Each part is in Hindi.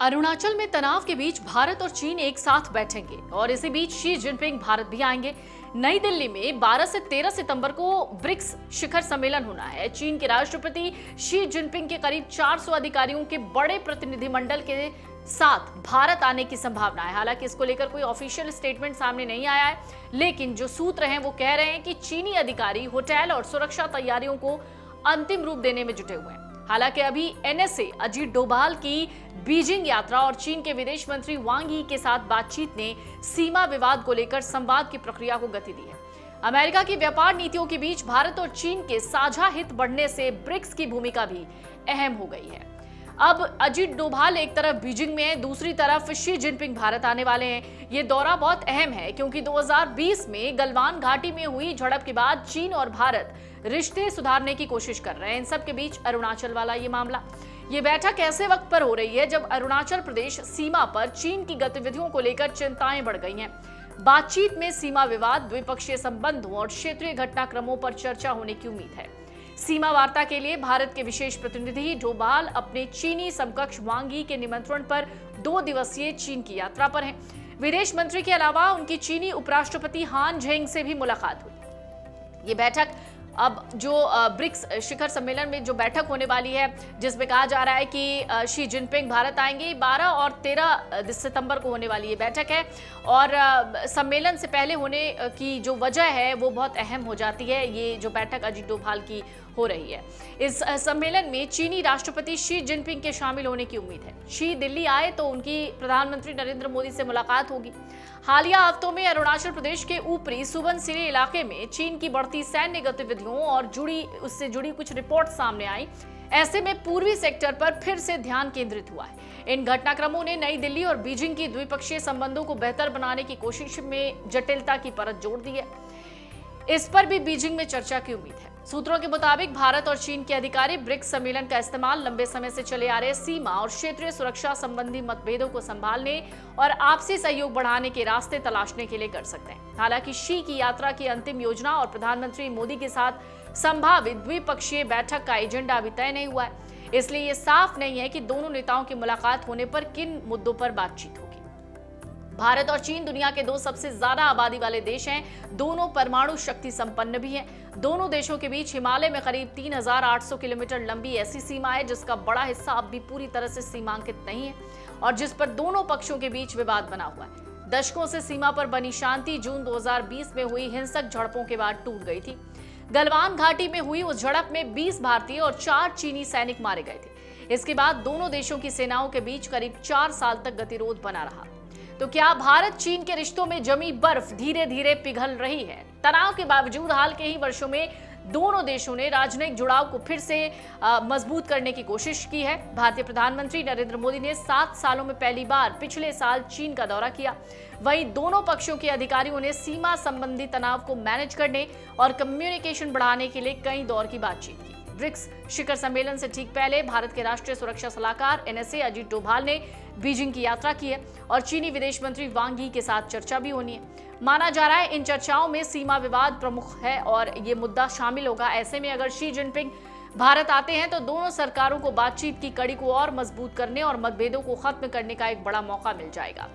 अरुणाचल में तनाव के बीच भारत और चीन एक साथ बैठेंगे और इसी बीच शी जिनपिंग भारत भी आएंगे। नई दिल्ली में 12 से 13 सितंबर को ब्रिक्स शिखर सम्मेलन होना है। चीन के राष्ट्रपति शी जिनपिंग के करीब 400 अधिकारियों के बड़े प्रतिनिधिमंडल के साथ भारत आने की संभावना है। हालांकि इसको लेकर कोई ऑफिशियल स्टेटमेंट सामने नहीं आया है, लेकिन जो सूत्र हैं वो कह रहे हैं कि चीनी अधिकारी होटल और सुरक्षा तैयारियों को अंतिम रूप देने में जुटे हुए हैं। हालांकि अभी एनएसए अजीत डोभाल की बीजिंग यात्रा और चीन के विदेश मंत्री वांग यी के साथ बातचीत ने सीमा विवाद को लेकर संवाद की प्रक्रिया को गति दी है। अमेरिका की व्यापार नीतियों के बीच भारत और चीन के साझा हित बढ़ने से ब्रिक्स की भूमिका भी अहम हो गई है। अब अजीत डोभाल एक तरफ बीजिंग में है, दूसरी तरफ शी जिनपिंग भारत आने वाले हैं। ये दौरा बहुत अहम है क्योंकि 2020 में गलवान घाटी में हुई झड़प के बाद चीन और भारत रिश्ते सुधारने की कोशिश कर रहे हैं। इन सब के बीच अरुणाचल वाला ये मामला, ये बैठक ऐसे वक्त पर हो रही है जब अरुणाचल प्रदेश सीमा पर चीन की गतिविधियों को लेकर चिंताएं बढ़ गई हैं। बातचीत में सीमा विवाद, द्विपक्षीय संबंधों और क्षेत्रीय घटनाक्रमों पर चर्चा होने की उम्मीद है। सीमा वार्ता के लिए भारत के विशेष प्रतिनिधि डोभाल अपने चीनी समकक्ष वांग यी के निमंत्रण पर 2 दिवसीय चीन की यात्रा पर हैं। विदेश मंत्री के अलावा उनकी चीनी उपराष्ट्रपति हान झेंग से भी मुलाकात हुई। ये बैठक अब जो ब्रिक्स शिखर सम्मेलन में जो बैठक होने वाली है, जिसमें कहा जा रहा है कि शी जिनपिंग भारत आएंगे, 12 और 13 सितंबर को होने वाली ये बैठक है। और सम्मेलन से पहले होने की जो वजह है वो बहुत अहम हो जाती है। ये जो बैठक अजीत डोभाल की हो रही है, इस सम्मेलन में चीनी राष्ट्रपति शी जिनपिंग के शामिल होने की उम्मीद है। शी दिल्ली आए तो उनकी प्रधानमंत्री नरेंद्र मोदी से मुलाकात होगी। हालिया हफ्तों में अरुणाचल प्रदेश के ऊपरी सुबनसिरी इलाके में चीन की बढ़ती सैन्य गतिविधियों और उससे जुड़ी कुछ रिपोर्ट सामने आई। ऐसे में पूर्वी सेक्टर पर फिर से ध्यान केंद्रित हुआ है। इन घटनाक्रमों ने नई दिल्ली और बीजिंग की द्विपक्षीय संबंधों को बेहतर बनाने की कोशिश में जटिलता की परत जोड़ दी है। इस पर भी बीजिंग में चर्चा की उम्मीद है। सूत्रों के मुताबिक भारत और चीन के अधिकारी ब्रिक्स सम्मेलन का इस्तेमाल लंबे समय से चले आ रहे सीमा और क्षेत्रीय सुरक्षा संबंधी मतभेदों को संभालने और आपसी सहयोग बढ़ाने के रास्ते तलाशने के लिए कर सकते हैं। हालांकि शी की यात्रा की अंतिम योजना और प्रधानमंत्री मोदी के साथ संभावित द्विपक्षीय बैठक का एजेंडा अभी तय नहीं हुआ है, इसलिए ये साफ नहीं है कि दोनों नेताओं की मुलाकात होने पर किन मुद्दों पर बातचीत होगी। भारत और चीन दुनिया के 2 सबसे ज्यादा आबादी वाले देश हैं। दोनों परमाणु शक्ति संपन्न भी हैं। दोनों देशों के बीच हिमालय में करीब 3800 किलोमीटर लंबी ऐसी सीमा है जिसका बड़ा हिस्सा अब भी पूरी तरह से सीमांकित नहीं है और जिस पर दोनों पक्षों के बीच विवाद बना हुआ है। दशकों से सीमा पर बनी शांति जून 2020 में हुई हिंसक झड़पों के बाद टूट गई थी। गलवान घाटी में हुई उस झड़प में 20 भारतीय और 4 चीनी सैनिक मारे गए थे। इसके बाद दोनों देशों की सेनाओं के बीच करीब 4 साल तक गतिरोध बना रहा। तो क्या भारत चीन के रिश्तों में जमी बर्फ धीरे धीरे पिघल रही है? तनाव के बावजूद हाल के ही वर्षों में दोनों देशों ने राजनयिक जुड़ाव को फिर से मजबूत करने की कोशिश की है। भारतीय प्रधानमंत्री नरेंद्र मोदी ने 7 सालों में पहली बार पिछले साल चीन का दौरा किया। वहीं दोनों पक्षों के अधिकारियों ने सीमा संबंधी तनाव को मैनेज करने और कम्युनिकेशन बढ़ाने के लिए कई दौर की बातचीत की। ब्रिक्स शिखर सम्मेलन से ठीक पहले भारत के राष्ट्रीय सुरक्षा सलाहकार एनएसए अजीत डोभाल ने बीजिंग की यात्रा की है और चीनी विदेश मंत्री वांग यी के साथ चर्चा भी होनी है। माना जा रहा है इन चर्चाओं में सीमा विवाद प्रमुख है और ये मुद्दा शामिल होगा। ऐसे में अगर शी जिनपिंग भारत आते हैं तो दोनों सरकारों को बातचीत की कड़ी को और मजबूत करने और मतभेदों को खत्म करने का एक बड़ा मौका मिल जाएगा।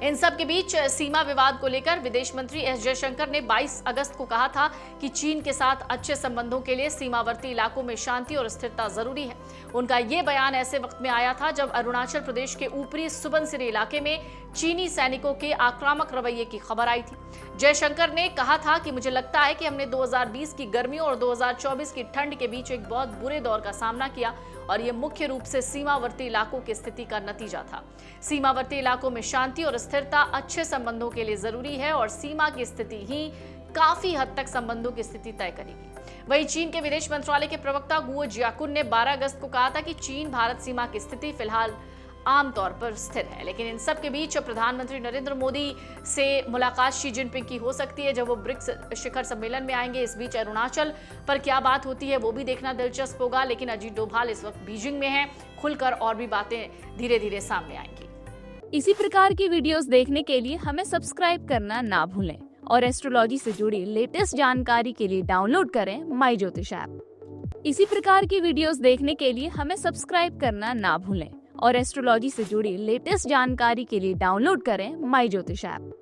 इन सब के बीच सीमा विवाद को लेकर विदेश मंत्री एस जयशंकर ने 22 अगस्त को कहा था कि चीन के साथ अच्छे संबंधों के लिए सीमावर्ती इलाकों में शांति और स्थिरता जरूरी है। उनका ये बयान ऐसे वक्त में आया था जब अरुणाचल प्रदेश के ऊपरी सुबनसिरी इलाके में चीनी सैनिकों के आक्रामक रवैये की खबर आई थी। जयशंकर ने कहा था कि मुझे लगता है कि हमने 2020 की गर्मियों और 2024 की ठंड के बीच एक बहुत बुरे दौर का सामना किया और ये मुख्य रूप से सीमावर्ती इलाकों की स्थिति का नतीजा था। सीमावर्ती इलाकों में शांति और स्थिरता अच्छे संबंधों के लिए जरूरी है और सीमा की स्थिति ही काफी हद तक संबंधों की स्थिति तय करेगी। वहीं चीन के विदेश मंत्रालय के प्रवक्ता गुओ जियाकुन ने 12 अगस्त को कहा था कि चीन भारत सीमा की स्थिति फिलहाल आमतौर पर स्थिर है, लेकिन इन सब के बीच प्रधानमंत्री नरेंद्र मोदी से मुलाकात शी जिनपिंग की हो सकती है जब वो ब्रिक्स शिखर सम्मेलन में आएंगे। इस बीच अरुणाचल पर क्या बात होती है वो भी देखना दिलचस्प होगा, लेकिन अजीत डोभाल इस वक्त बीजिंग में हैं। खुलकर और भी बातें धीरे धीरे सामने आएंगी। इसी प्रकार की वीडियोस देखने के लिए हमें सब्सक्राइब करना ना भूलें और एस्ट्रोलॉजी से जुड़ी लेटेस्ट जानकारी के लिए डाउनलोड करें माई ज्योतिष ऐप। इसी प्रकार की वीडियोस देखने के लिए हमें सब्सक्राइब करना ना भूलें और एस्ट्रोलॉजी से जुड़ी लेटेस्ट जानकारी के लिए डाउनलोड करें माई ज्योतिष ऐप।